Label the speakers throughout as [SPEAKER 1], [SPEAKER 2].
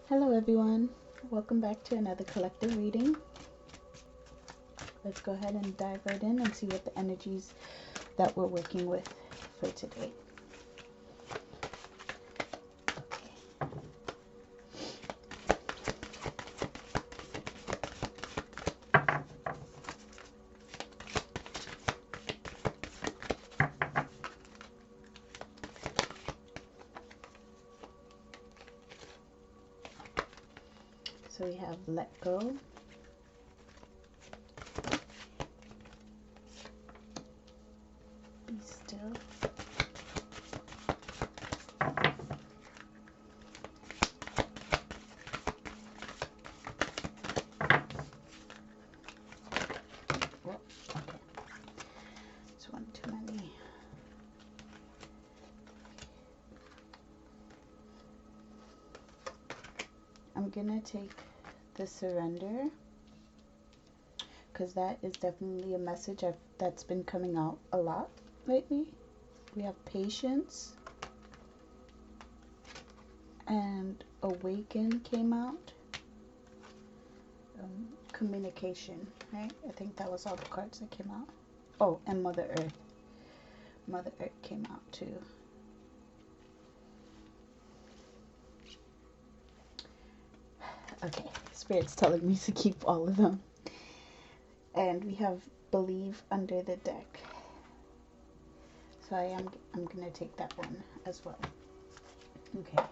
[SPEAKER 1] Hello everyone, welcome back to another collective reading. Let's go ahead and dive right in and see what the energies that we're working with for today. So we have let go, be still, well, okay, it's one too many. I'm gonna take the surrender, because that is definitely a message that's been coming out a lot lately. We have patience and awaken came out. Communication, right? I think that was all the cards that came out. Oh, and Mother Earth. Mother Earth came out too. Okay, Spirit's telling me to keep all of them. And we have believe under the deck. So I'm gonna take that one as well. Okay.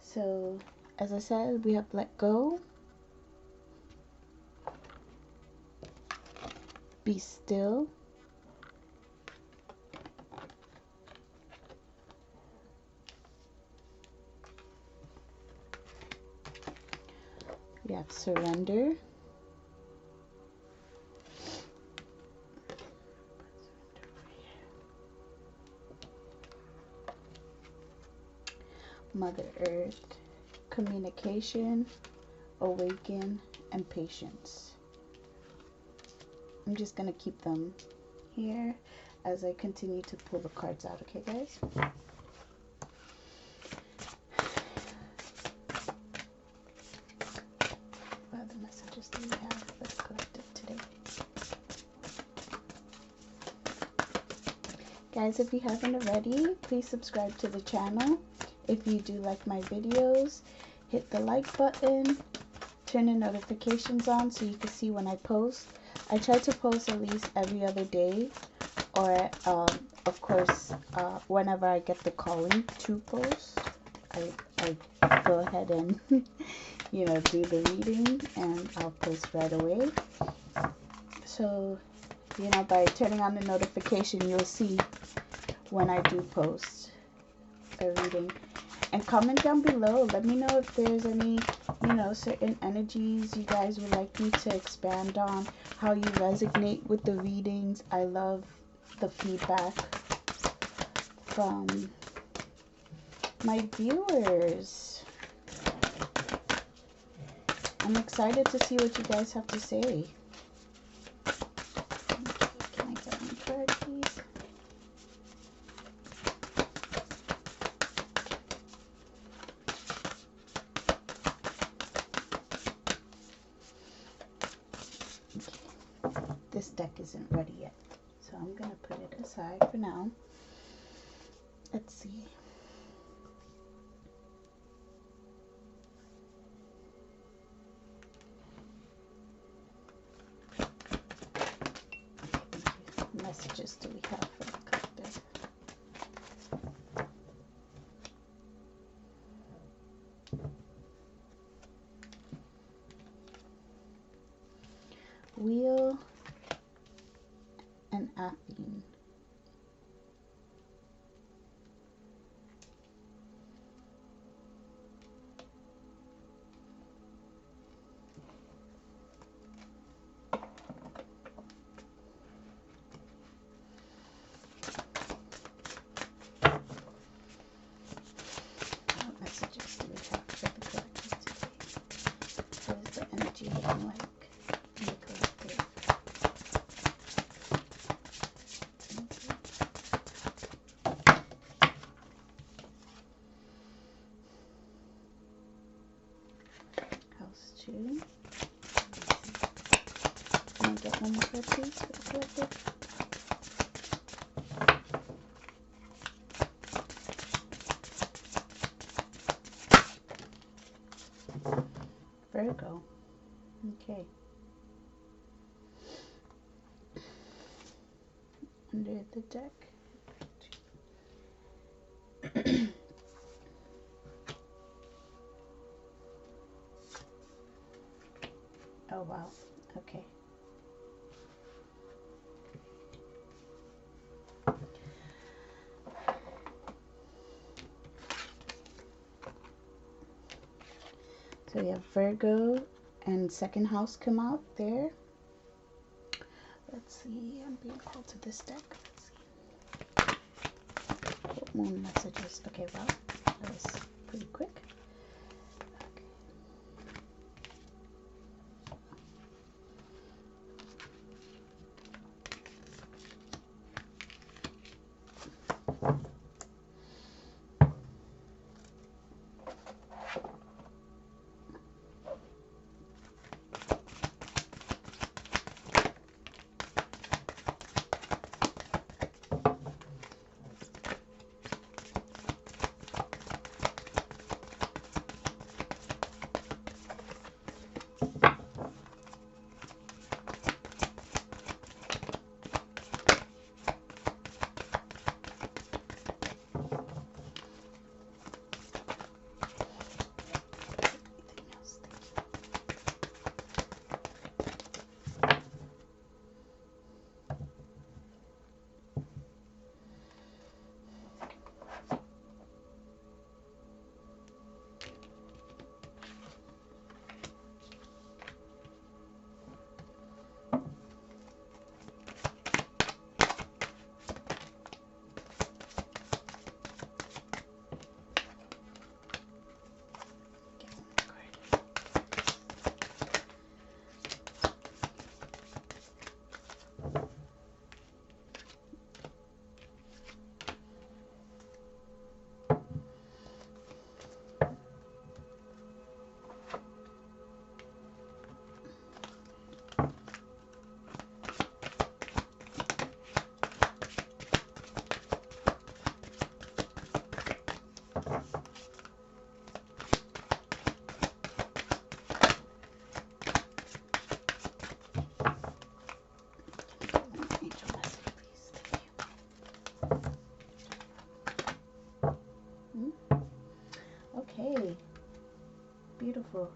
[SPEAKER 1] So as I said, we have let go, be still, we have surrender, Mother Earth, communication, awaken, and patience. I'm just going to keep them here as I continue to pull the cards out, okay guys? What other messages do we have for the collective today? Guys, if you haven't already, please subscribe to the channel. If you do like my videos, hit the like button, turn the notifications on so you can see when I post. I try to post at least every other day, or of course whenever I get the calling to post, I go ahead and you know, do the reading and I'll post right away. So you know, by turning on the notification, you'll see when I do post a reading. And comment down below, let me know if there's any, you know, certain energies you guys would like me to expand on, how you resonate with the readings. I love the feedback from my viewers. I'm excited to see what you guys have to say. Can I get one card, please? This deck isn't ready yet, so I'm going to put it aside for now. Let's see. What messages do we have for the collective? Wheel and Athene. What messages do we have for the collective today? What is the energy looking like in the collective? please, for the collective. Virgo. Okay. Under the deck. Oh wow. Okay. So we have Virgo and second house come out there. Let's see. I'm being called to this deck. Let's see. What moon messages? Okay, wow. That was pretty quick. Okay, beautiful.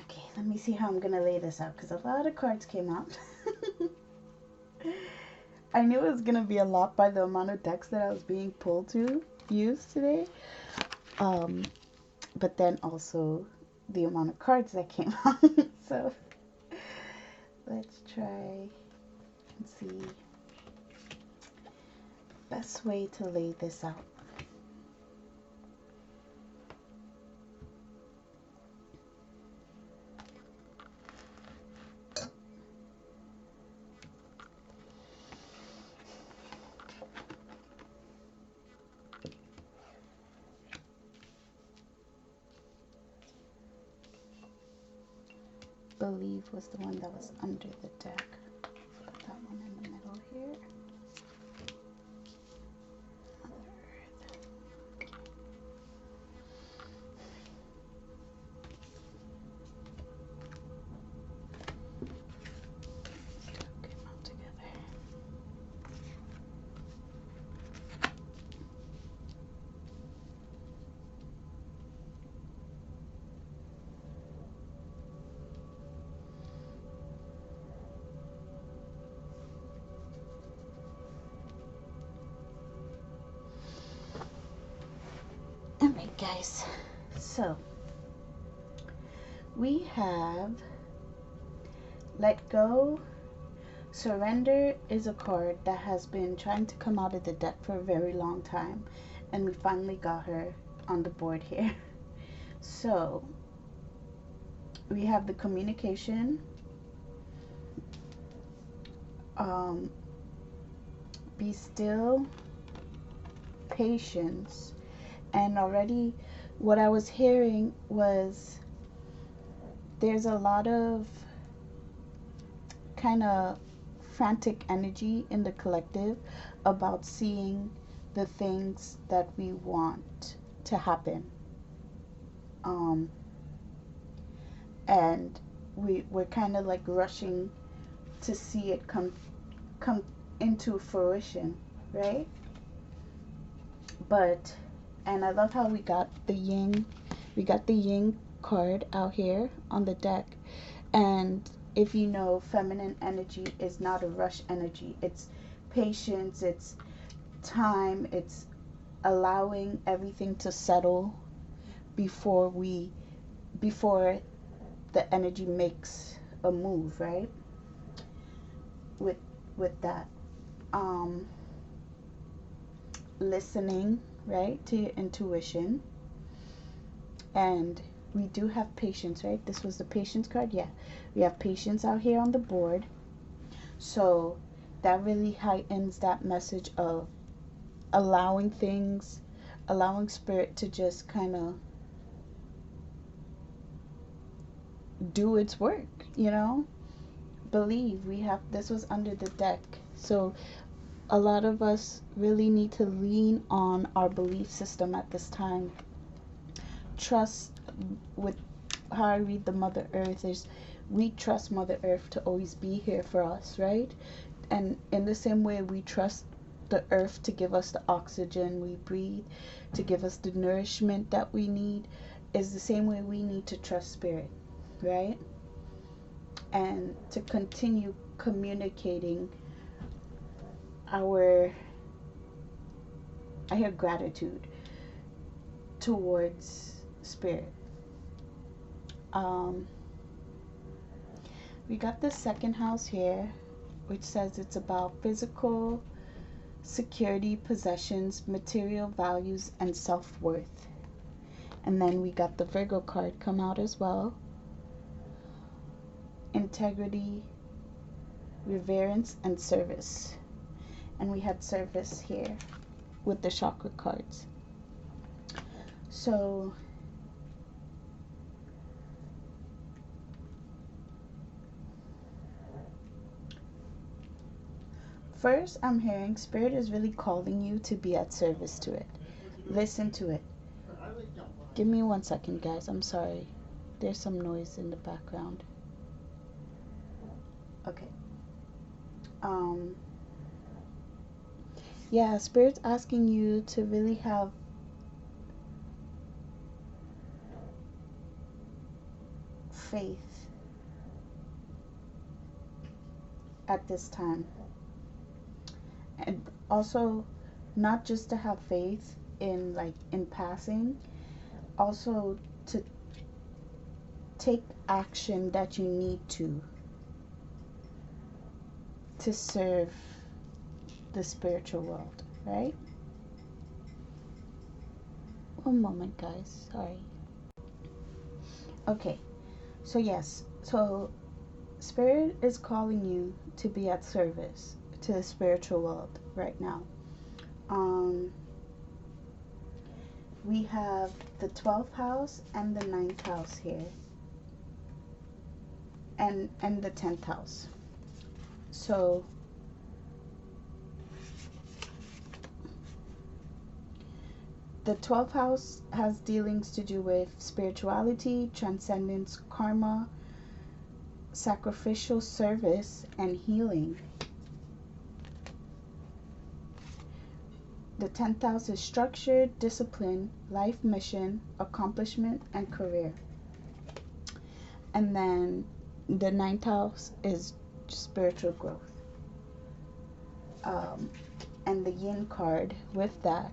[SPEAKER 1] Okay, let me see how I'm gonna lay this out because a lot of cards came out. I knew it was gonna be a lot by the amount of decks that I was being pulled to use today. But then also the amount of cards that came out. So let's try and see best way to lay this out. Believe was the one that was under the deck. Put that one in the middle here. Alright guys, so we have let go. Surrender is a card that has been trying to come out of the deck for a very long time, and we finally got her on the board here. So we have the communication, be still, patience, and already what I was hearing was there's a lot of kind of frantic energy in the collective about seeing the things that we want to happen. Um, and we're kind of like rushing to see it come into fruition, right? But and I love how we got the yin card out here on the deck. And if you know, feminine energy is not a rush energy. It's patience, it's time, it's allowing everything to settle before the energy makes a move, right? With that. Listening, right, to your intuition. And we do have patience, right? This was the patience card. Yeah, we have patience out here on the board. So that really heightens that message of allowing things, allowing spirit to just kind of do its work, you know? Believe. We have, this was under the deck. So a lot of us really need to lean on our belief system at this time. Trust. With how I read the Mother Earth is, we trust Mother Earth to always be here for us, right? And in the same way we trust the earth to give us the oxygen we breathe, to give us the nourishment that we need, is the same way we need to trust spirit, right? And to continue communicating our gratitude towards spirit. We got the second house here, which says it's about physical security, possessions, material values, and self-worth. And then we got the Virgo card come out as well. Integrity, reverence, and service. And we had service here with the chakra cards. So first, I'm hearing spirit is really calling you to be at service to it. Listen to it. Give me 1 second, guys. I'm sorry. There's some noise in the background. Okay. Yeah, spirit's asking you to really have faith at this time. And also not just to have faith in passing, also to take action that you need to serve the spiritual world, right? One moment, guys. Sorry. Okay. So yes. So spirit is calling you to be at service to the spiritual world right now. We have the 12th house and the 9th house here, and the 10th house. So the 12th house has dealings to do with spirituality, transcendence, karma, sacrificial service, and healing. The 10th house is structure, discipline, life mission, accomplishment, and career. And then the 9th house is spiritual growth. And the yin card with that,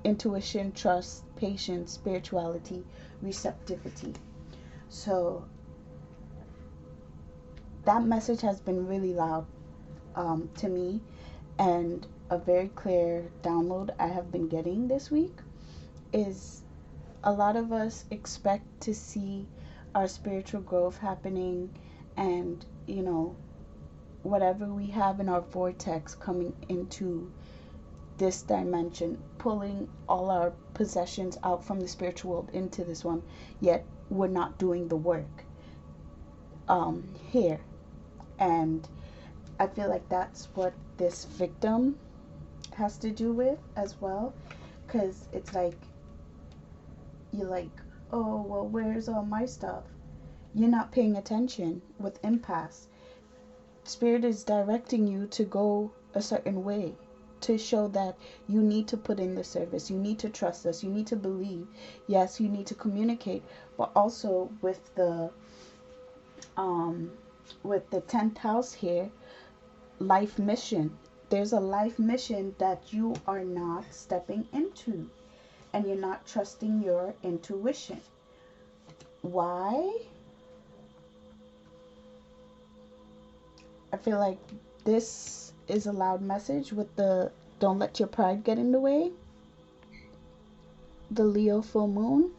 [SPEAKER 1] intuition, trust, patience, spirituality, receptivity. So that message has been really loud to me, and a very clear download I have been getting this week is a lot of us expect to see our spiritual growth happening, and whatever we have in our vortex coming into this dimension, pulling all our possessions out from the spiritual world into this one, yet we're not doing the work here. And I feel like that's what this victim has to do with as well, because it's like, you're like, oh, well, where's all my stuff? You're not paying attention with impasse. Spirit is directing you to go a certain way, to show that you need to put in the service, you need to trust us, you need to believe. Yes, you need to communicate, but also with the 10th house here, life mission. There's a life mission that you are not stepping into, and you're not trusting your intuition. Why? I feel like this is a loud message with the don't let your pride get in the way. The Leo full moon.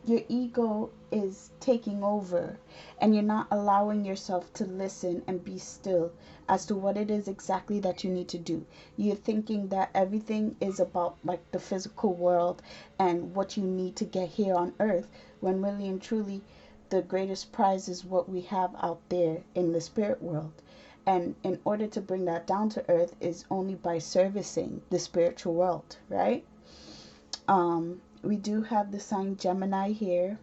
[SPEAKER 1] Your ego is taking over, and you're not allowing yourself to listen and be still as to what it is exactly that you need to do. You're thinking that everything is about like the physical world and what you need to get here on earth, when really and truly the greatest prize is what we have out there in the spirit world. And in order to bring that down to earth is only by servicing the spiritual world, right? We do have the sign Gemini here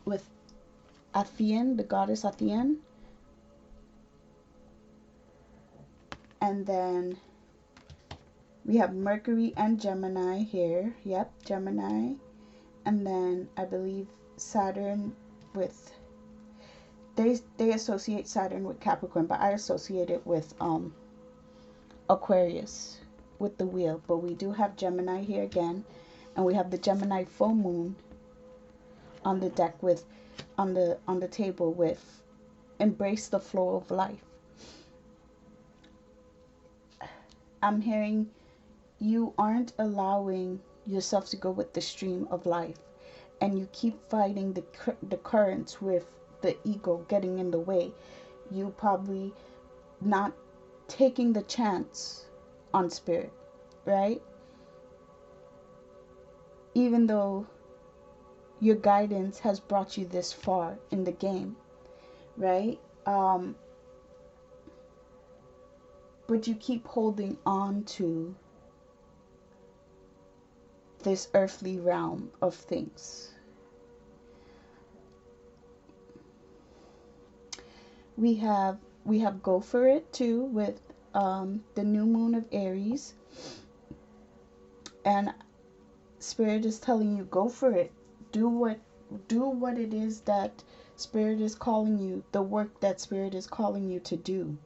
[SPEAKER 1] with Athian, the goddess Athian. And then we have Mercury and Gemini here. Yep, Gemini. And then I believe Saturn with, they associate Saturn with Capricorn, but I associate it with Aquarius with the wheel. But we do have Gemini here again. And we have the Gemini full moon on the deck with, on the table with, embrace the flow of life. I'm hearing you aren't allowing yourself to go with the stream of life, and you keep fighting the currents with the ego getting in the way. You probably not taking the chance on spirit, right? Even though your guidance has brought you this far in the game, right? But you keep holding on to this earthly realm of things. We have go for it too with the new moon of Aries, and Spirit is telling you, go for it. Do what it is that Spirit is calling you, the work that Spirit is calling you to do.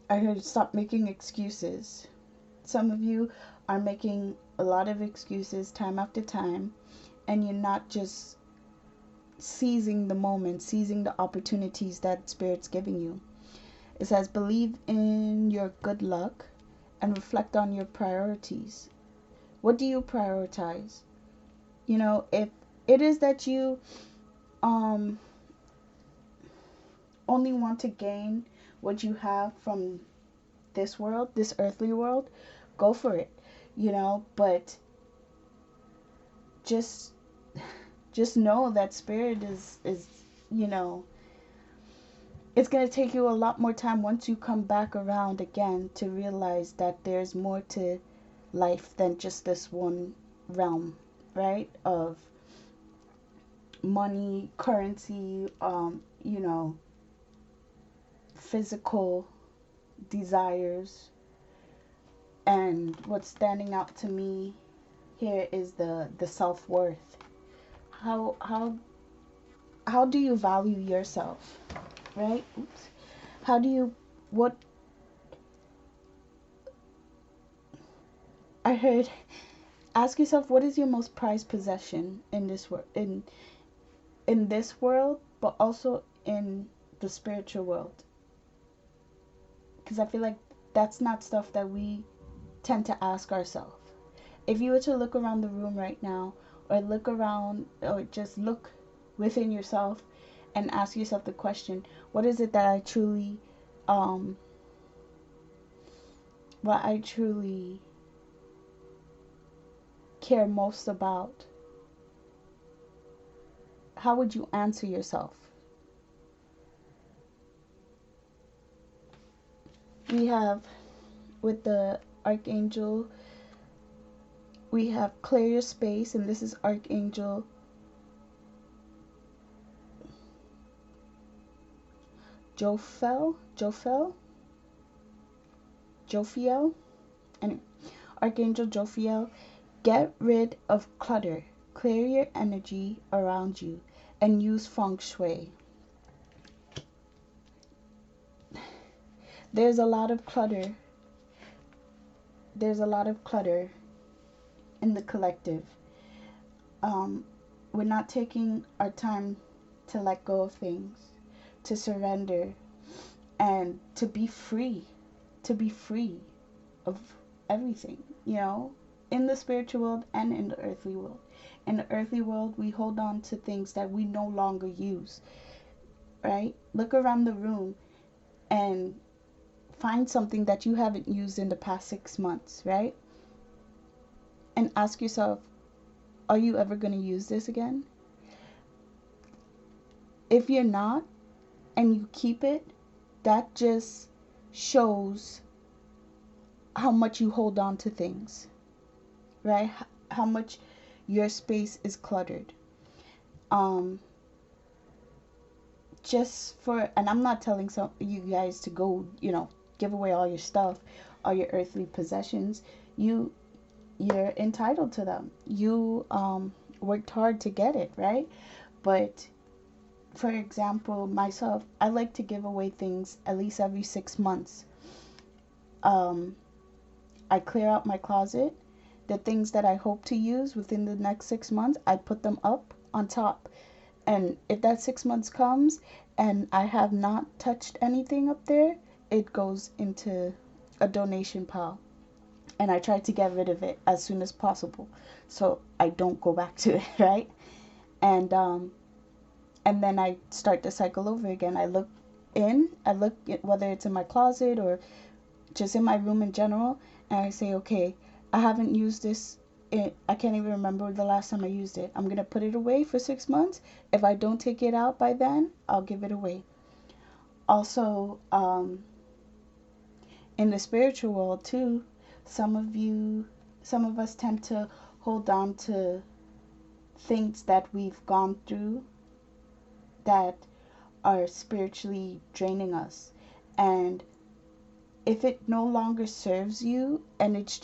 [SPEAKER 1] I heard stop making excuses. Some of you are making a lot of excuses time after time, and you're not just seizing the moment, seizing the opportunities that Spirit's giving you. It says, believe in your good luck and reflect on your priorities. What do you prioritize? You know, if it is that you only want to gain what you have from this world, this earthly world, go for it, you know, but just know that Spirit is, you know, it's going to take you a lot more time once you come back around again to realize that there's more to life than just this one realm, right? Of money, currency, you know, physical desires. And what's standing out to me here is the self-worth. How do you value yourself, right? Oops. How do you, what I heard, ask yourself, what is your most prized possession in this world, in this world, but also in the spiritual world? Because I feel like that's not stuff that we tend to ask ourselves. If you were to look around the room right now, or look around, or just look within yourself and ask yourself the question, what is it that I truly what I truly care most about? How would you answer yourself? We have, with the Archangel, we have clear your space, and this is Archangel Jophiel, and Archangel Jophiel. Get rid of clutter, clear your energy around you, and use feng shui. There's a lot of clutter. There's a lot of clutter in the collective. We're not taking our time to let go of things, to surrender, and to be free of everything, in the spiritual world and in the earthly world. In the earthly world, we hold on to things that we no longer use, right? Look around the room and find something that you haven't used in the past 6 months, right? And ask yourself, are you ever going to use this again? If you're not, and you keep it, that just shows how much you hold on to things, right? How much your space is cluttered. And I'm not telling you guys to go, give away all your stuff, all your earthly possessions. You're entitled to them. You worked hard to get it, right? But for example, myself, I like to give away things at least every 6 months. I clear out my closet. The things that I hope to use within the next 6 months, I put them up on top. And if that 6 months comes and I have not touched anything up there, it goes into a donation pile. And I try to get rid of it as soon as possible, so I don't go back to it, right? And then I start the cycle over again. I look at whether it's in my closet or just in my room in general, and I say, okay, I haven't used this. I can't even remember the last time I used it. I'm going to put it away for 6 months. If I don't take it out by then, I'll give it away. Also, in the spiritual world too, some of us tend to hold on to things that we've gone through that are spiritually draining us. And if it no longer serves you and it's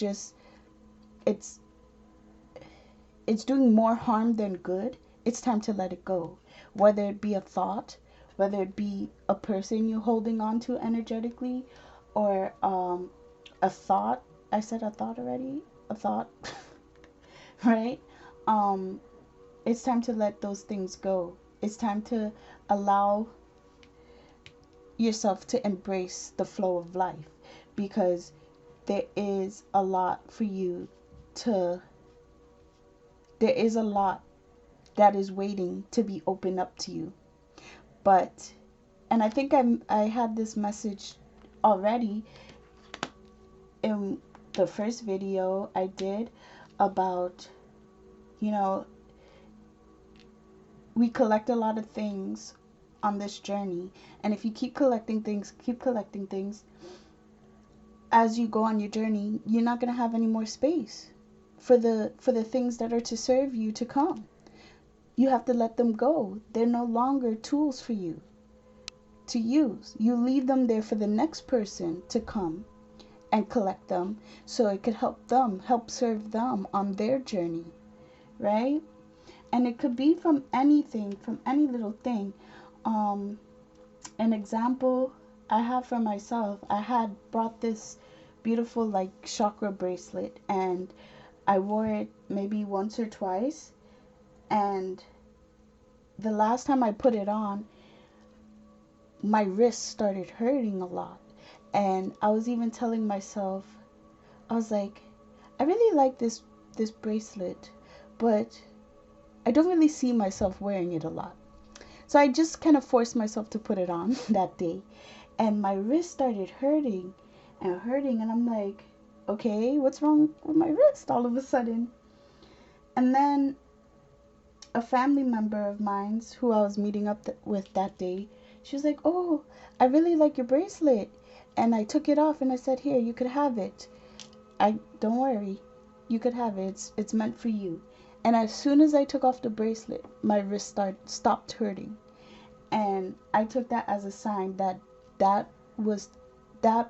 [SPEAKER 1] doing more harm than good, it's time to let it go. Whether it be a thought, whether it be a person you're holding on to energetically, or a thought. I said a thought already? A thought. Right? It's time to let those things go. It's time to allow yourself to embrace the flow of life, because there is a lot that is waiting to be opened up to you. And I think I had this message already in the first video I did about, we collect a lot of things on this journey, and if you keep collecting things, as you go on your journey, you're not going to have any more space for the things that are to serve you to come. You have to let them go. They're no longer tools for you to use. You leave them there for the next person to come and collect them, so it could help serve them on their journey, right? And it could be from anything, from any little thing. An example I have for myself, I had brought this beautiful chakra bracelet, and I wore it maybe once or twice, and the last time I put it on, my wrist started hurting a lot. And I was even telling myself, I was like, I really like this bracelet, but I don't really see myself wearing it a lot. So I just kind of forced myself to put it on that day. And my wrist started hurting and hurting. And I'm like, okay, what's wrong with my wrist all of a sudden? And then a family member of mine who I was meeting up with that day, she was like, oh, I really like your bracelet. And I took it off and I said, here, you could have it. Don't worry, you could have it. It's meant for you. And as soon as I took off the bracelet, my wrist stopped hurting. And I took that as a sign that that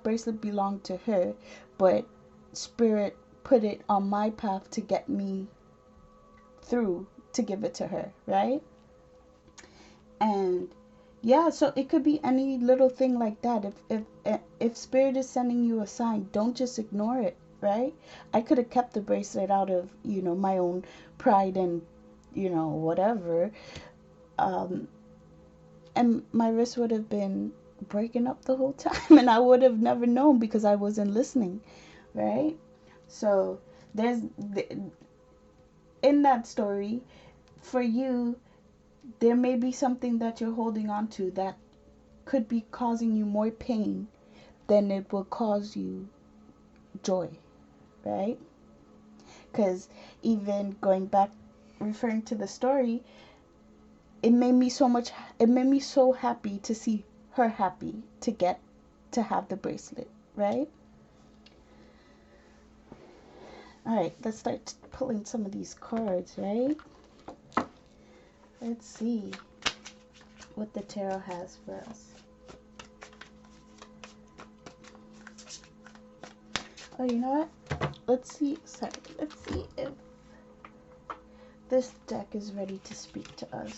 [SPEAKER 1] bracelet belonged to her, but Spirit put it on my path to get me through, to give it to her, right? And yeah, so it could be any little thing like that. If Spirit is sending you a sign, don't just ignore it, right? I could have kept the bracelet out of, my own pride and, whatever. And my wrist would have been breaking up the whole time, and I would have never known because I wasn't listening, right? So in that story, for you, there may be something that you're holding on to that could be causing you more pain than it will cause you joy, right? Because even going back, referring to the story, it made me so happy to see her happy to have the bracelet, right? All right, let's start pulling some of these cards, right? Let's see what the tarot has for us. Oh, you know what? Let's see if this deck is ready to speak to us.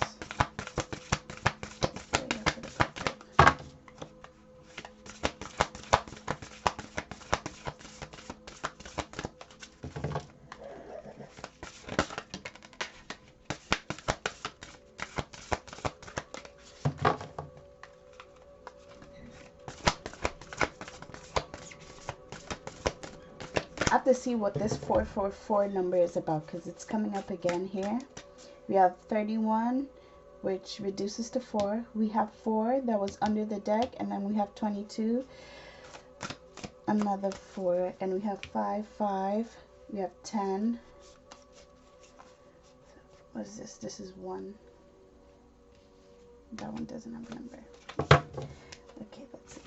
[SPEAKER 1] I have to see what this 444 number is about because it's coming up again here. We have 31, which reduces to 4. We have 4 that was under the deck, and then we have 22, another 4, and we have 5, 5. We have 10. What is this? This is 1. That one doesn't have a number. Okay, let's see.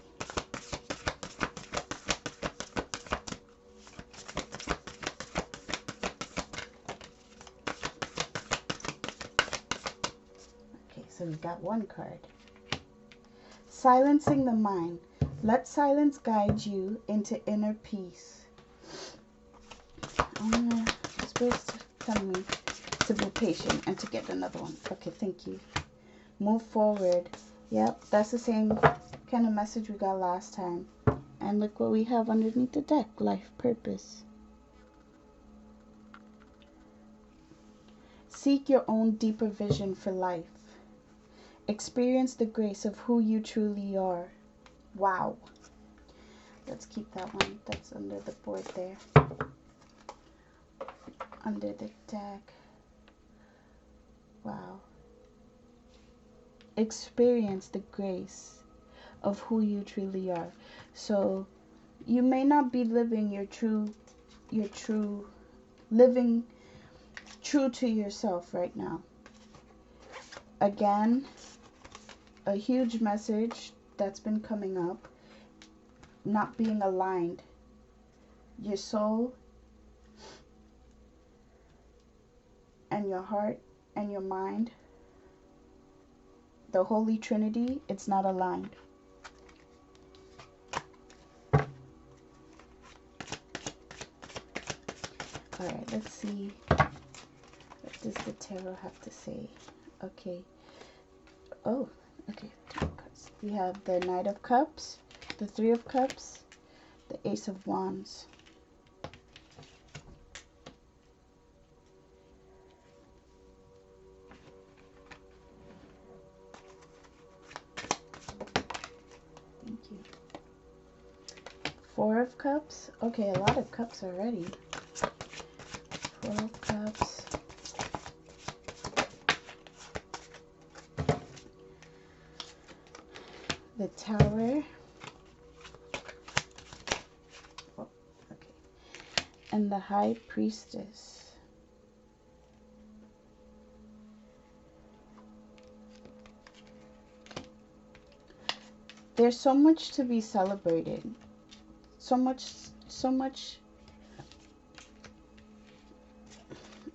[SPEAKER 1] So we got one card. Silencing the mind. Let silence guide you into inner peace. Spirit's telling me to be patient and to get another one. Okay, thank you. Move forward. Yep, that's the same kind of message we got last time. And look what we have underneath the deck. Life purpose. Seek your own deeper vision for life. Experience the grace of who you truly are. Wow. Let's keep that one. That's under the board there. Under the deck. Wow. Experience the grace of who you truly are. So you may not be living living true to yourself right now. Again, a huge message that's been coming up, not being aligned. Your soul and your heart and your mind, the Holy Trinity, it's not aligned. Alright, let's see. What does the tarot have to say? Okay. Oh, okay. We have the Knight of Cups, the Three of Cups, the Ace of Wands. Thank you. Four of Cups. Okay, a lot of cups already. Four of Cups. and the High Priestess. There's so much to be celebrated. So much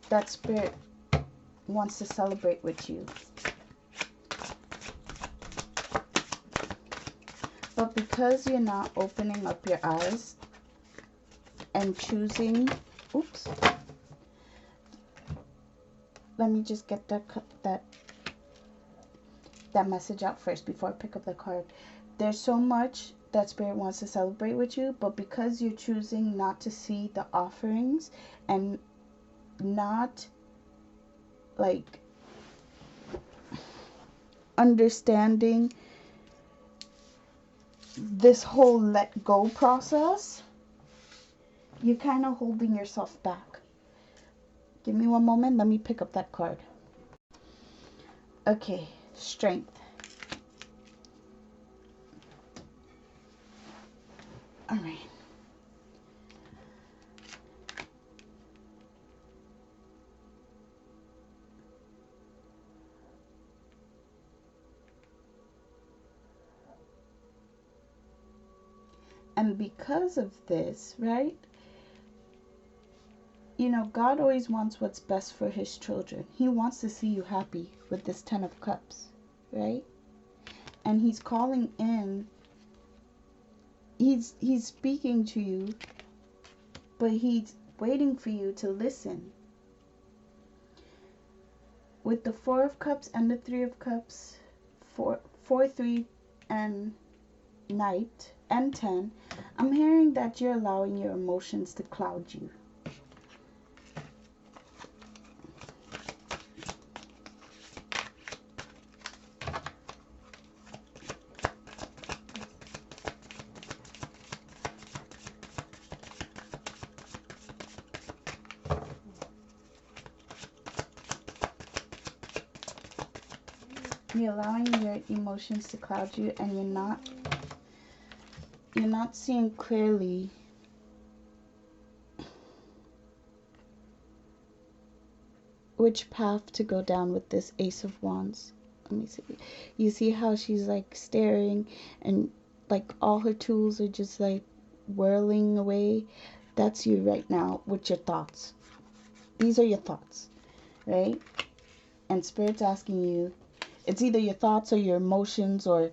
[SPEAKER 1] that Spirit wants to celebrate with you. But because you're not opening up your eyes and choosing, oops, let me just get that message out first before I pick up the card. There's so much that Spirit wants to celebrate with you, but because you're choosing not to see the offerings and not like understanding this whole let go process, you're kind of holding yourself back. Give me one moment. Let me pick up that card. Okay, Strength. All right. And because of this, right? You know, God always wants what's best for his children. He wants to see you happy with this 10 of Cups, right? And he's calling in, he's speaking to you, but he's waiting for you to listen. With the 4 of Cups and the 3 of Cups, 4, 3, and Knight, and 10, I'm hearing that you're allowing your emotions to cloud you. You're allowing your emotions to cloud you, and you're not seeing clearly which path to go down with this Ace of Wands. Let me see. You see how she's like staring and like all her tools are just like whirling away? That's you right now with your thoughts. These are your thoughts, right? And Spirit's asking you, it's either your thoughts or your emotions or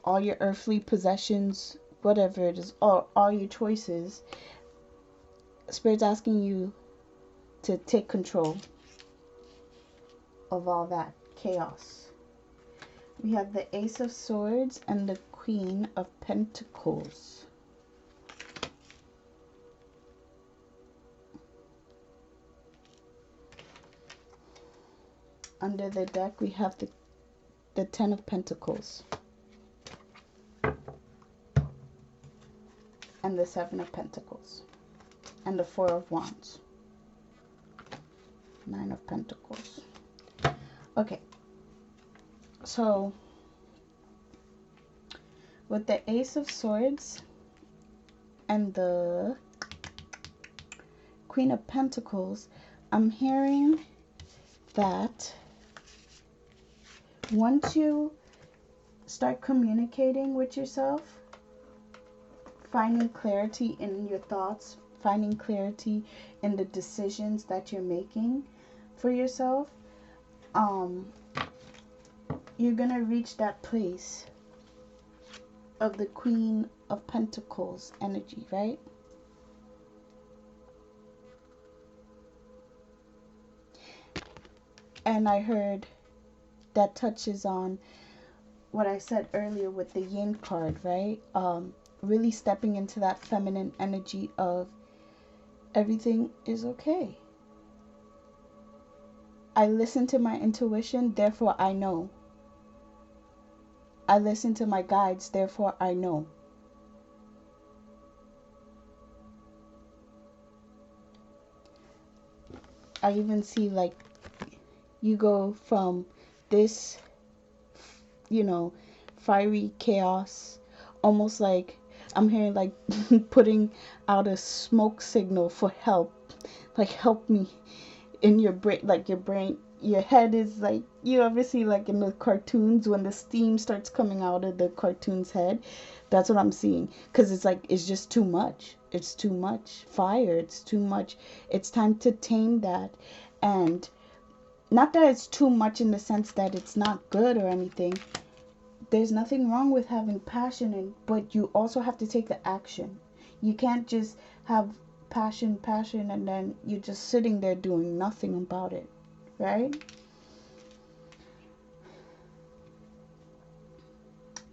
[SPEAKER 1] all your earthly possessions, whatever it is, or all your choices. Spirit's asking you to take control of all that chaos. We have the Ace of Swords and the Queen of Pentacles. Under the deck, we have the 10 of Pentacles and the 7 of Pentacles and the 4 of Wands, 9 of Pentacles. Okay, so with the Ace of Swords and the Queen of Pentacles, I'm hearing that once you start communicating with yourself, finding clarity in your thoughts, finding clarity in the decisions that you're making for yourself, you're gonna reach that place of the Queen of Pentacles energy, right? And I heard that touches on what I said earlier with the Yin card, right? Really stepping into that feminine energy of everything is okay. I listen to my intuition, therefore I know. I listen to my guides, therefore I know. I even see like you go from this, you know, fiery chaos, almost like I'm hearing like putting out a smoke signal for help. Like, help me in your brain. Like your brain, your head is like, you ever see like in the cartoons when the steam starts coming out of the cartoon's head? That's what I'm seeing. Because it's like, it's just too much. It's too much fire. It's too much. It's time to tame that. And not that it's too much in the sense that it's not good or anything. There's nothing wrong with having passion, but you also have to take the action. You can't just have passion, and then you're just sitting there doing nothing about it, right?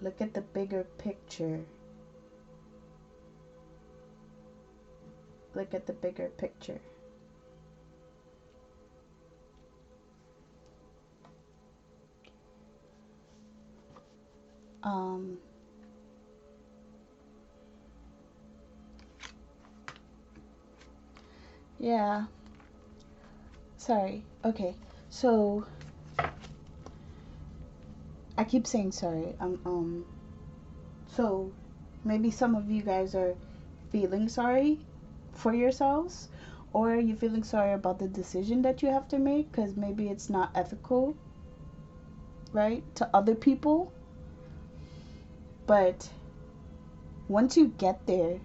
[SPEAKER 1] Look at the bigger picture. Look at the bigger picture. Yeah. Sorry. Okay. So I keep saying sorry. So maybe some of you guys are feeling sorry for yourselves, or you're feeling sorry about the decision that you have to make because maybe it's not ethical, right, to other people. But once you get there,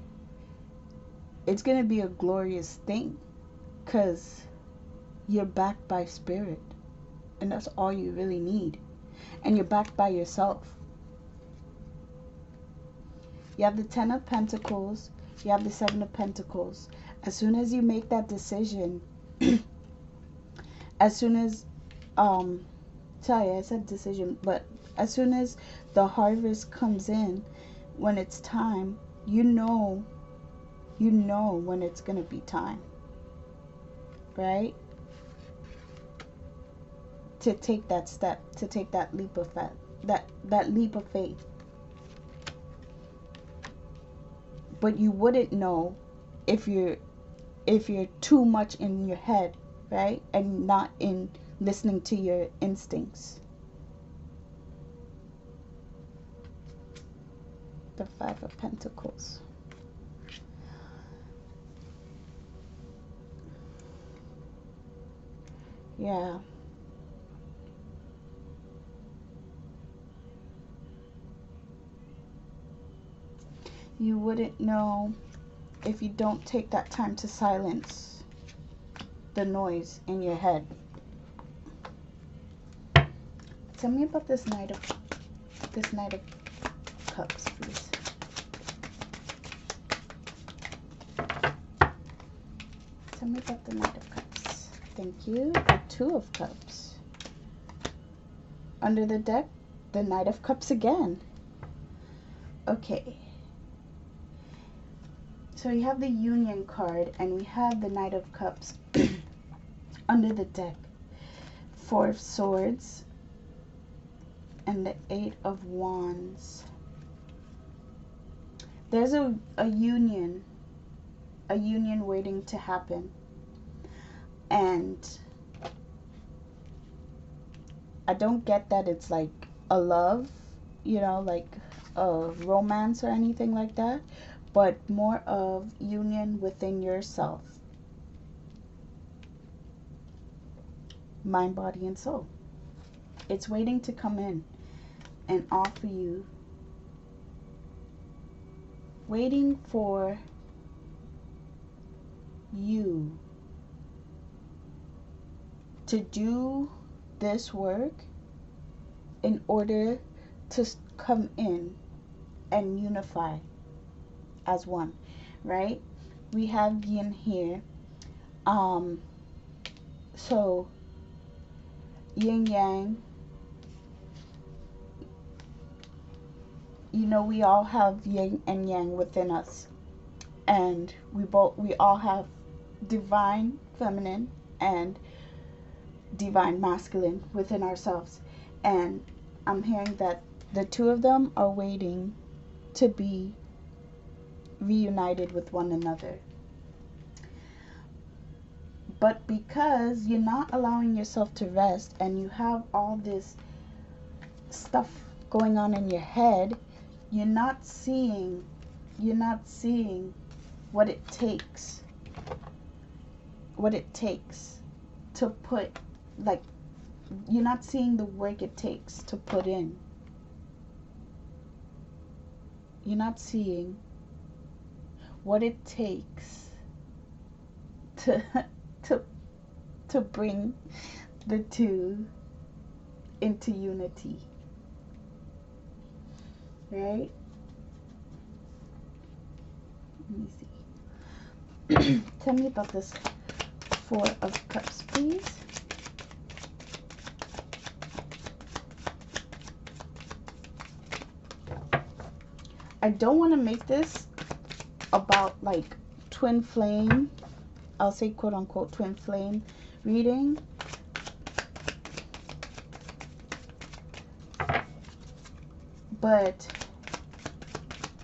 [SPEAKER 1] it's going to be a glorious thing because you're backed by spirit, and that's all you really need. And you're backed by yourself. You have the 10 of Pentacles, you have the 7 of Pentacles. As soon as you make that decision, as soon as sorry, I said decision, but as soon as the harvest comes in, when it's time, you know when it's going to be time, right? To take that step, to take that leap of faith, that leap of faith. But you wouldn't know if you're too much in your head, right? And not in listening to your instincts. The 5 of Pentacles. Yeah. You wouldn't know if you don't take that time to silence the noise in your head. Tell me about this Knight of Cups, please. Tell me about the Knight of Cups. Thank you. The 2 of Cups. Under the deck, the Knight of Cups again. Okay. So we have the Union card and we have the Knight of Cups under the deck. 4 of Swords and the 8 of Wands. There's a union waiting to happen. And I don't get that it's like a love, you know, like a romance or anything like that, but more of union within yourself. Mind, body, and soul. It's waiting to come in and offer you. Waiting for you to do this work in order to come in and unify as one, right? We have yin here. So yin yang, you know, we all have yin and yang within us, and we all have divine feminine and divine masculine within ourselves. And I'm hearing that the 2 of them are waiting to be reunited with one another. But because you're not allowing yourself to rest and you have all this stuff going on in your head, you're not seeing you're not seeing what it takes. What it takes to put, like, you're not seeing the work it takes to put in. You're not seeing what it takes to to bring the two into unity. Right? Let me see. Tell me about this Four of Cups, please. I don't want to make this about like twin flame. I'll say quote unquote twin flame reading. But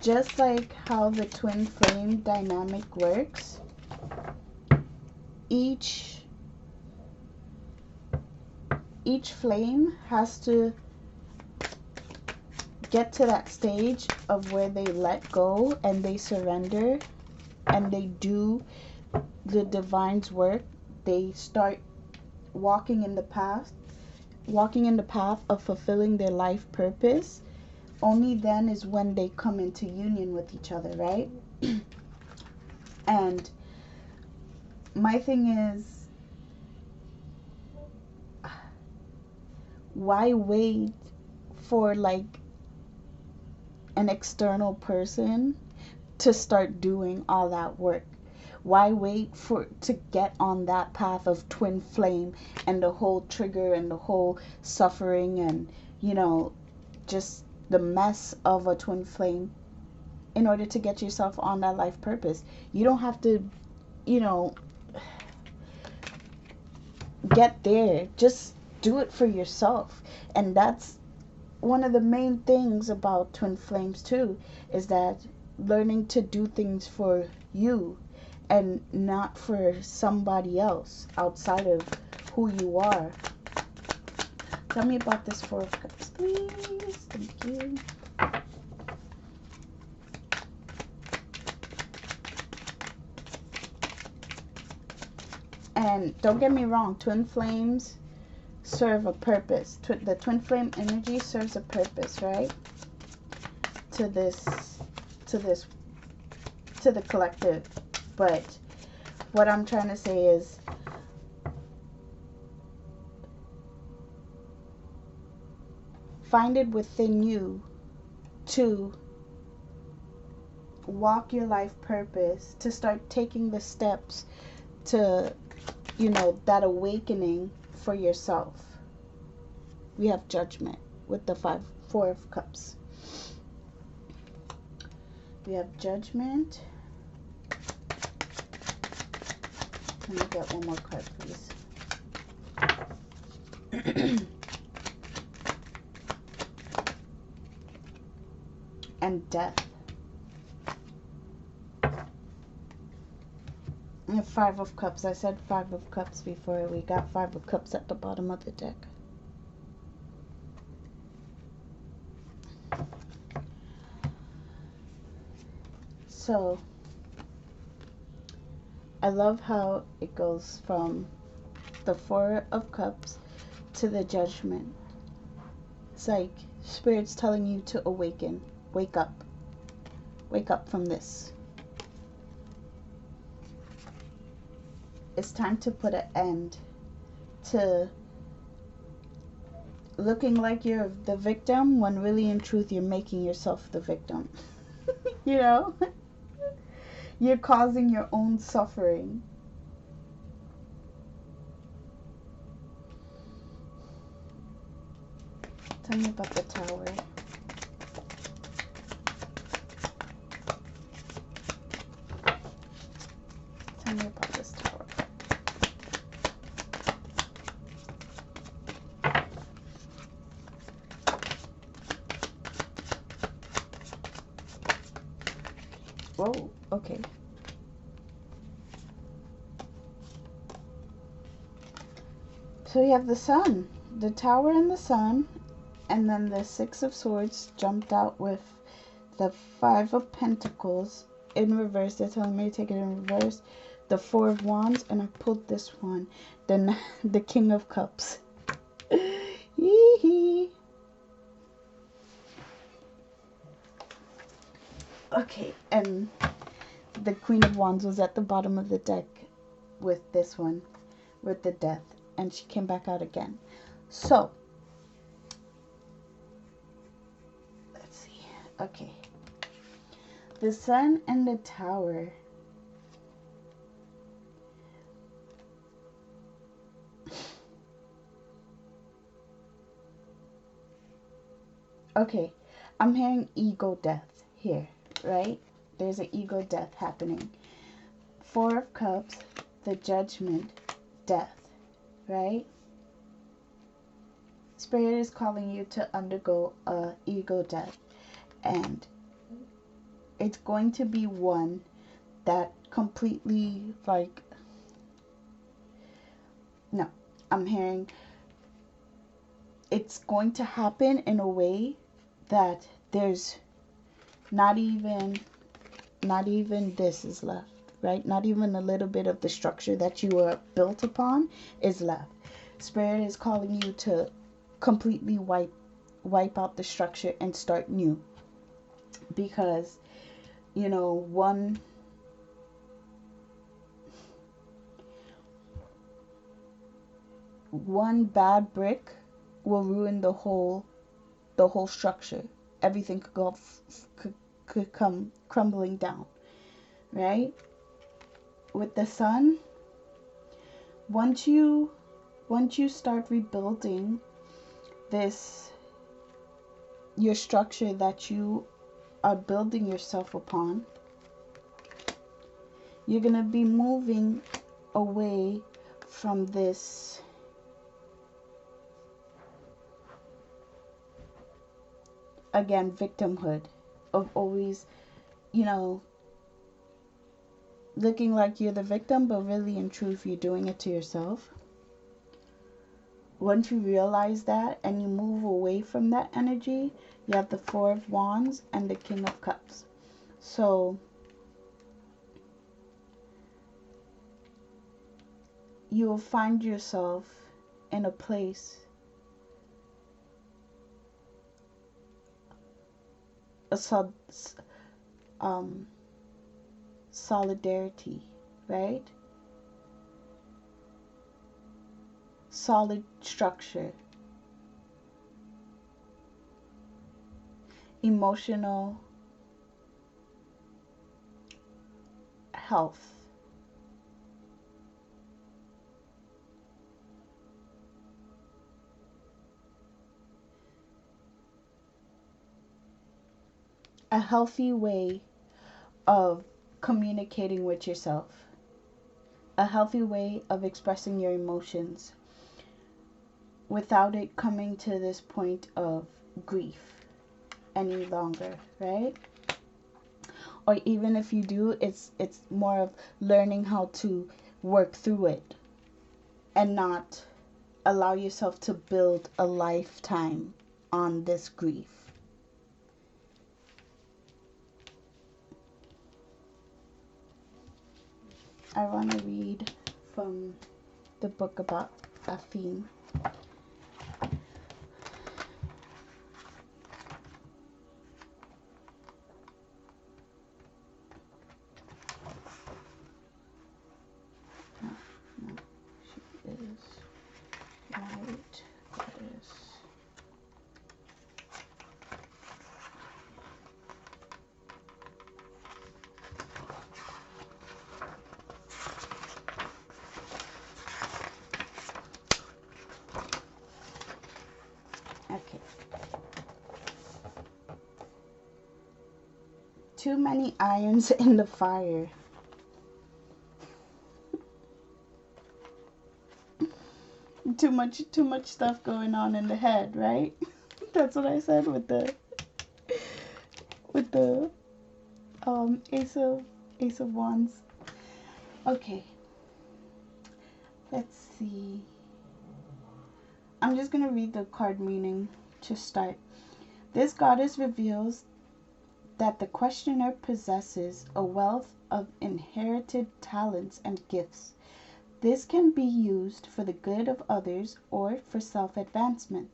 [SPEAKER 1] just like how the twin flame dynamic works, each flame has to get to that stage of where they let go and they surrender and they do the divine's work. They start walking in the path of fulfilling their life purpose. Only then is when they come into union with each other, right? And my thing is, why wait for like an external person to start doing all that work? Why wait to get on that path of twin flame and the whole trigger and the whole suffering and, you know, just the mess of a twin flame in order to get yourself on that life purpose? You don't have to, you know, get there. Just do it for yourself. And that's one of the main things about twin flames too, is that learning to do things for you and not for somebody else outside of who you are. Tell me about this Four of Cups, please. Thank you. And don't get me wrong, twin flames serve a purpose. The twin flame energy serves a purpose, right? To the collective. But what I'm trying to say is, find it within you to walk your life purpose, to start taking the steps to, you know, that awakening for yourself. We have Judgment with the Four of Cups. We have Judgment. Let me get one more card, please. And Death. And Five of Cups. I said Five of Cups before. We got Five of Cups at the bottom of the deck. So, I love how it goes from the Four of Cups to the Judgment. It's like Spirit's telling you to awaken. Wake up. Wake up from this. It's time to put an end to looking like you're the victim when really in truth you're making yourself the victim. You know? You're causing your own suffering. Tell me about the Tower. Tell me about this Tower. Whoa, okay. So you have the Sun, the Tower and the Sun, and then the Six of Swords jumped out with the Five of Pentacles in reverse. They're telling me to take it in reverse. The Four of Wands, and I pulled this one. Then the King of Cups. Okay, and the Queen of Wands was at the bottom of the deck with this one, with the Death, and she came back out again. So, let's see. Okay. The Sun and the Tower. Okay, I'm hearing ego death here, right? There's an ego death happening. Four of Cups, the Judgment, death, right? Spirit is calling you to undergo a ego death, and it's going to be one that completely, like, no, I'm hearing it's going to happen in a way that there's not even this is left, right? Not even a little bit of the structure that you were built upon is left. Spirit is calling you to completely wipe out the structure and start new, because, you know, one bad brick will ruin the whole structure. Everything could go could come crumbling down, right? With the Sun, once you start rebuilding this, your structure that you are building yourself upon, you're gonna be moving away from this again victimhood of always, you know, looking like you're the victim, but really in truth you're doing it to yourself. Once you realize that and you move away from that energy, you have the Four of Wands and the King of Cups. So you will find yourself in a place, solidarity, right? Solid structure, emotional health, a healthy way of communicating with yourself, a healthy way of expressing your emotions without it coming to this point of grief any longer, right? Or even if you do, it's more of learning how to work through it and not allow yourself to build a lifetime on this grief. I want to read from the book about a theme. Okay. Too many irons in the fire. Too much stuff going on in the head, right? That's what I said with the Ace of Wands. Okay. Let's see. I'm just going to read the card meaning to start. This goddess reveals that the questioner possesses a wealth of inherited talents and gifts. This can be used for the good of others or for self-advancement.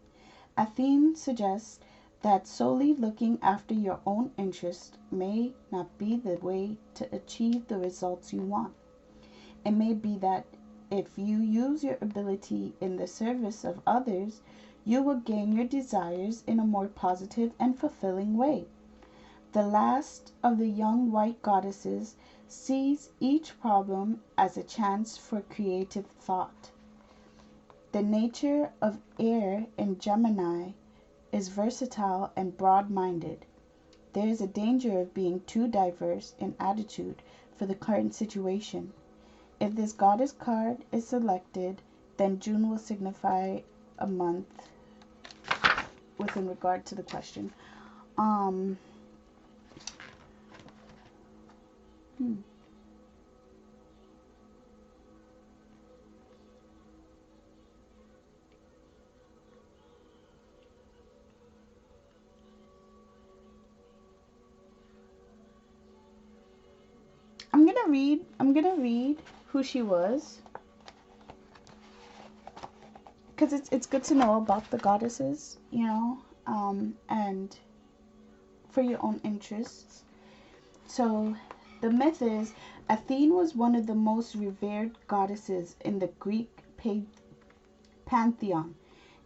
[SPEAKER 1] Athene suggests that solely looking after your own interest may not be the way to achieve the results you want. It may be that if you use your ability in the service of others, you will gain your desires in a more positive and fulfilling way. The last of the young white goddesses sees each problem as a chance for creative thought. The nature of air in Gemini is versatile and broad-minded. There is a danger of being too diverse in attitude for the current situation. If this goddess card is selected, then June will signify a month within regard to the question. I'm gonna read who she was, because it's good to know about the goddesses, you know, and for your own interests. So the myth is Athene was one of the most revered goddesses in the Greek pantheon.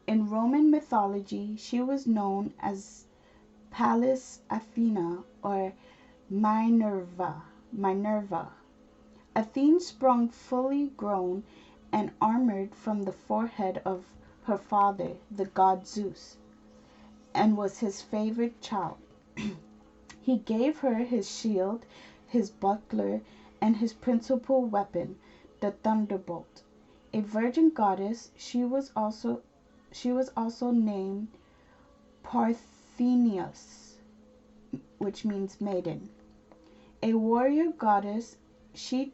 [SPEAKER 1] In Roman mythology, she was known as Pallas Athena or Minerva. Athene sprung fully grown and armored from the forehead of her father, the god Zeus, and was his favorite child. He gave her his shield, his buckler, and his principal weapon, the thunderbolt. A virgin goddess, she was also named Parthenius, which means maiden. A warrior goddess, she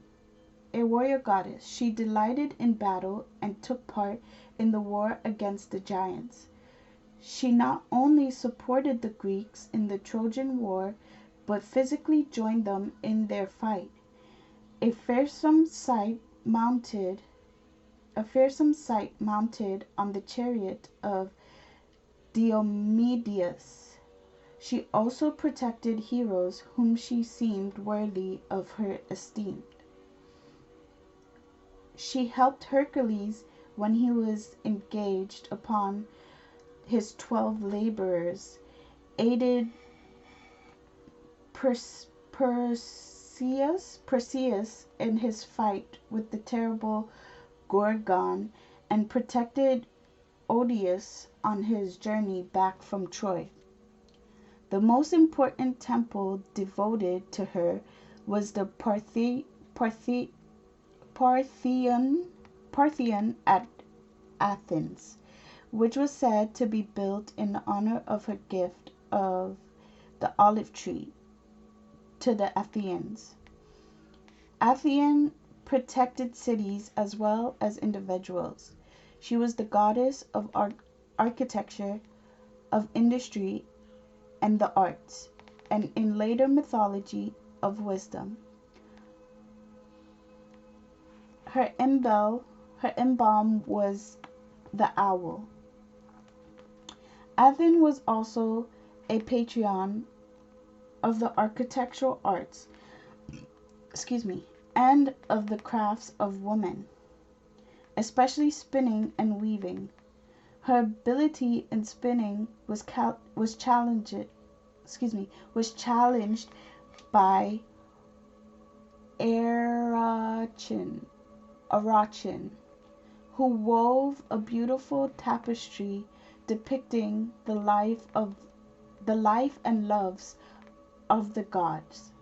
[SPEAKER 1] delighted in battle and took part in the war against the giants. She not only supported the Greeks in the Trojan War, but physically joined them in their fight. A fearsome sight mounted on the chariot of Diomedes. She also protected heroes whom she seemed worthy of her esteem. She helped Hercules when he was engaged upon his 12 laborers, aided Perseus in his fight with the terrible Gorgon, and protected Odysseus on his journey back from Troy. The most important temple devoted to her was the Parthenon at Athens, which was said to be built in honor of her gift of the olive tree to the Athenians. Athene protected cities as well as individuals. She was the goddess of architecture, of industry, and the arts, and in later mythology, of wisdom. Her emblem was the owl. Athene was also a patron of the architectural arts, and of the crafts of women, especially spinning and weaving. Her ability in spinning was challenged by Arachin, who wove a beautiful tapestry depicting the life and loves of the gods.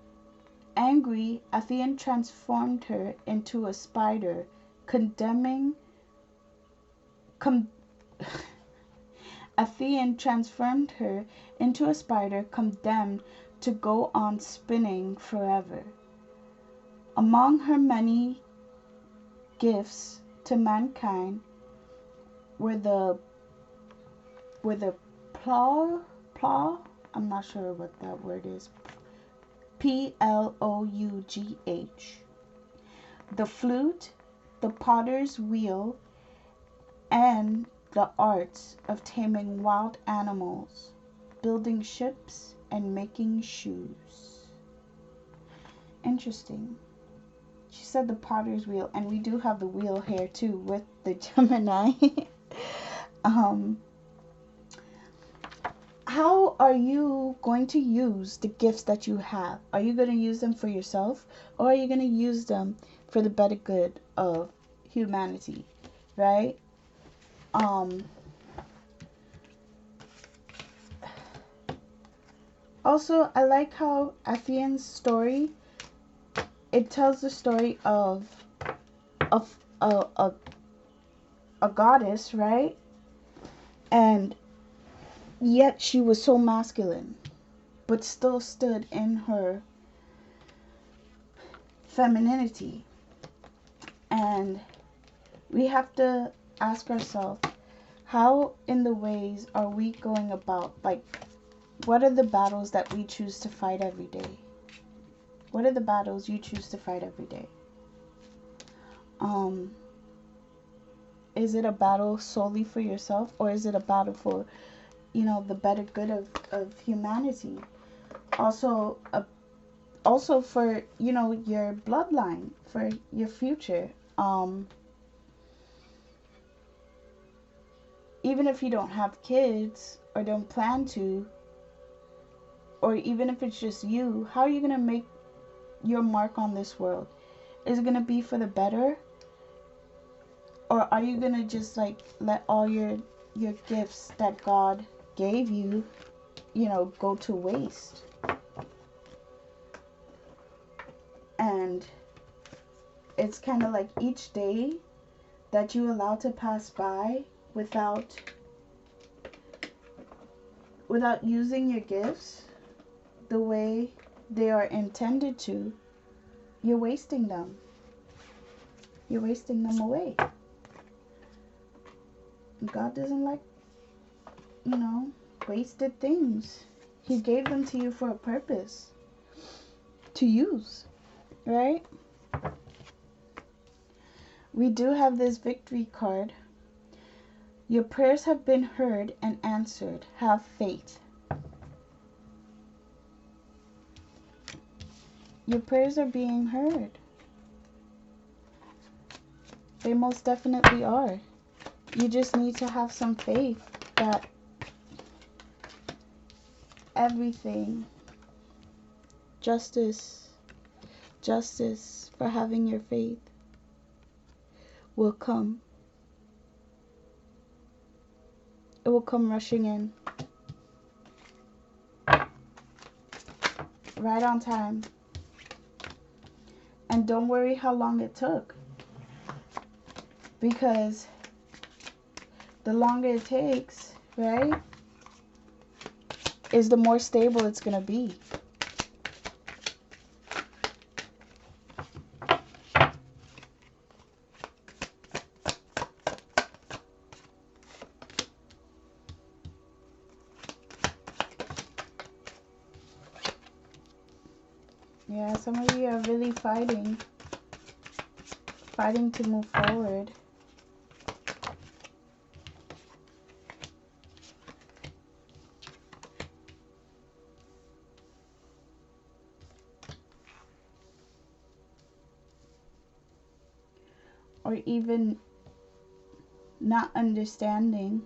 [SPEAKER 1] Angry, Athene transformed her into a spider, condemned to go on spinning forever. Among her many gifts to mankind were the plow, I'm not sure what that word is, P-L-O-U-G-H. The flute, the potter's wheel, and the arts of taming wild animals, building ships, and making shoes. Interesting. She said the potter's wheel, and we do have the wheel here too with the Gemini. How are you going to use the gifts that you have? Are you going to use them for yourself, or are you going to use them for the better good of humanity, right? Also, I like how Athene's story, it tells the story of a goddess, right? And yet she was so masculine, but still stood in her femininity. And we have to ask ourselves, how in the ways are we going about, like, what are the battles that we choose to fight every day? What are the battles you choose to fight every day? Is it a battle solely for yourself, or is it a battle for, you know, the better good of humanity? Also for, you know, your bloodline, for your future. Even if you don't have kids or don't plan to, or even if it's just you, how are you going to make your mark on this world? Is it going to be for the better? Or are you going to just like let all your gifts that God gave you, you know, go to waste? And it's kind of like each day that you allow to pass by without using your gifts the way they are intended to, you're wasting them. You're wasting them away. God doesn't like, you know, wasted things. He gave them to you for a purpose to use, right? We do have this victory card. Your prayers have been heard and answered. Have faith. Your prayers are being heard. They most definitely are. You just need to have some faith that everything, justice for having your faith, will come. It will come rushing in. Right on time. And don't worry how long it took. Because the longer it takes, right, is the more stable it's going to be. Yeah, some of you are really fighting to move forward. Or even not understanding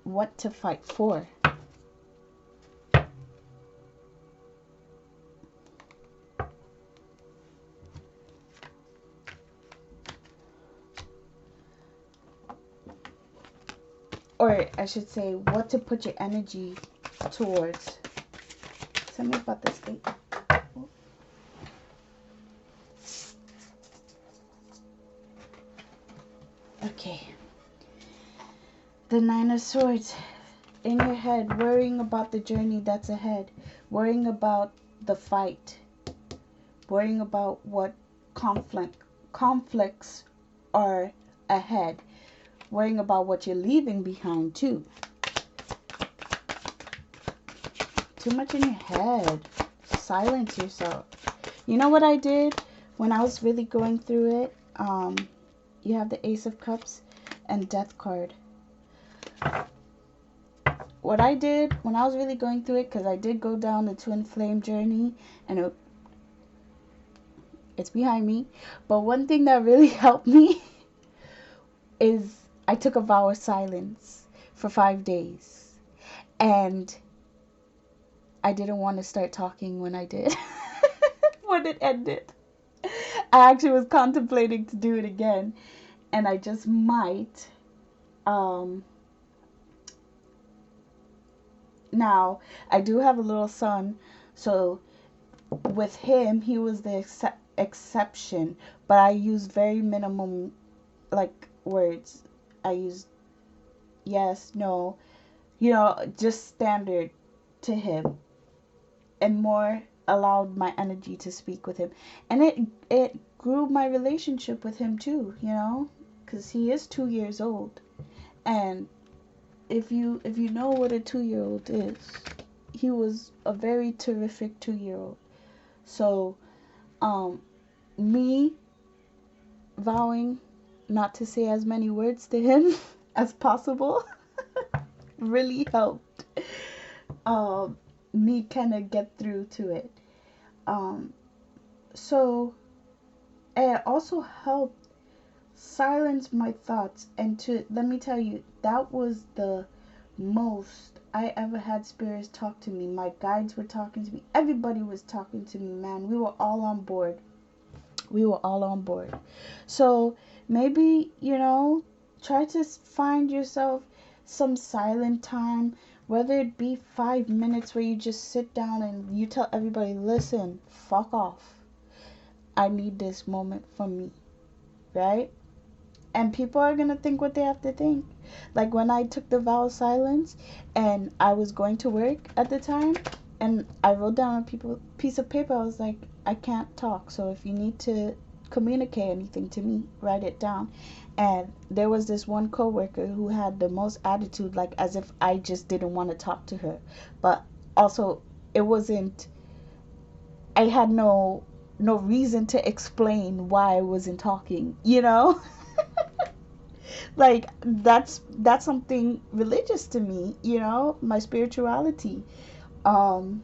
[SPEAKER 1] what to fight for. Or I should say, what to put your energy towards. Tell me about this thing. Okay. The Nine of Swords. In your head, worrying about the journey that's ahead. Worrying about the fight. Worrying about what conflicts are ahead. Worrying about what you're leaving behind too. too much in your head. Silence yourself. You know what I did when I was really going through it? You have the Ace of Cups and Death card. What I did when I was really going through it, because I did go down the twin flame journey, and it's behind me. But one thing that really helped me is I took a vow of silence for 5 days. And I didn't want to start talking when I did. When it ended. I actually was contemplating to do it again. And I just might. Now, I do have a little son. So, with him, he was the exception. But I used very minimum, like, words. I used yes, no. You know, just standard to him. And more allowed my energy to speak with him. And it grew my relationship with him too, you know, because he is 2 years old. And if you know what a 2-year-old is, he was a very terrific 2-year-old. So me vowing not to say as many words to him as possible really helped me kind of get through to it. So it also helped silence my thoughts. And to let me tell you, that was the most I ever had spirits talk to me. My guides were talking to me. Everybody was talking to me, man. We were all on board. So maybe, you know, try to find yourself some silent time, whether it be 5 minutes where you just sit down and you tell everybody, listen, fuck off. I need this moment for me, right? And people are going to think what they have to think. Like when I took the vow of silence and I was going to work at the time and I wrote down a piece of paper, I was like, I can't talk. So if you need to communicate anything to me, write it down. And there was this one coworker who had the most attitude, like as if I just didn't want to talk to her. But also, it wasn't, I had no reason to explain why I wasn't talking, you know? Like, that's something religious to me, you know? My spirituality. And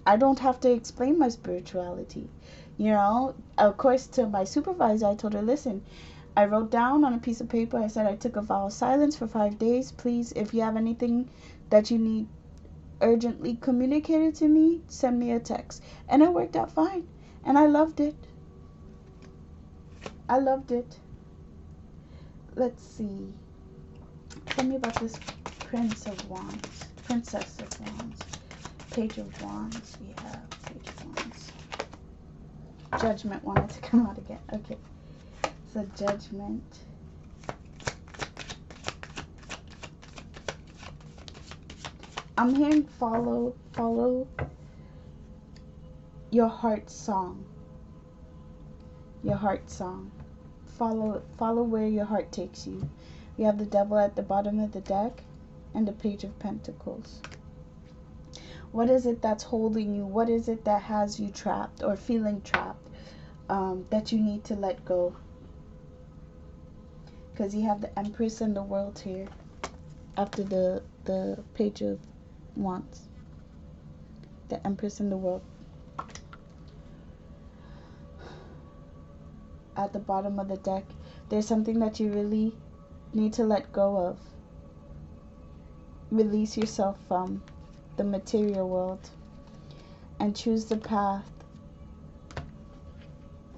[SPEAKER 1] I don't have to explain my spirituality, you know? Of course, to my supervisor, I told her, listen, I wrote down on a piece of paper, I said I took a vow of silence for 5 days. Please, if you have anything that you need urgently communicated to me, send me a text. And it worked out fine. And I loved it. Let's see. Tell me about this Princess of Wands. Page of Wands. We have Page of Wands. Judgment wanted to come out again. Okay. So Judgment. I'm hearing follow your heart song. Follow where your heart takes you. We have the Devil at the bottom of the deck and the Page of Pentacles. What is it that's holding you? What is it that has you trapped or feeling trapped that you need to let go? Because you have the Empress and the World here after the Page of Wands. The Empress and the World. At the bottom of the deck, there's something that you really need to let go of. Release yourself from the material world and choose the path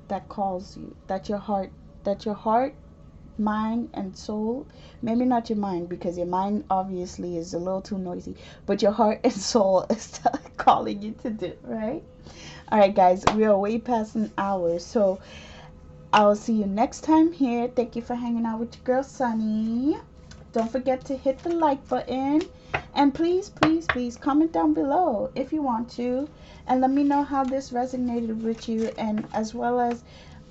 [SPEAKER 1] that calls you, that your heart, mind and soul, maybe not your mind, because your mind obviously is a little too noisy, but your heart and soul is calling you to do, right? All right, guys, we are way past an hour, so I will see you next time here. Thank you for hanging out with your girl, Sunny. Don't forget to hit the like button. And please, please, please comment down below if you want to. And let me know how this resonated with you. And as well as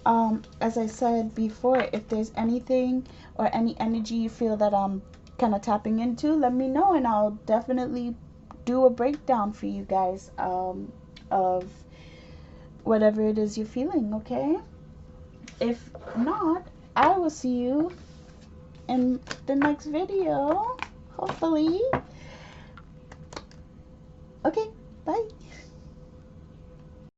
[SPEAKER 1] I said before, if there's anything or any energy you feel that I'm kind of tapping into, let me know. And I'll definitely do a breakdown for you guys of whatever it is you're feeling, okay? If not, I will see you in the next video, hopefully. Okay, bye.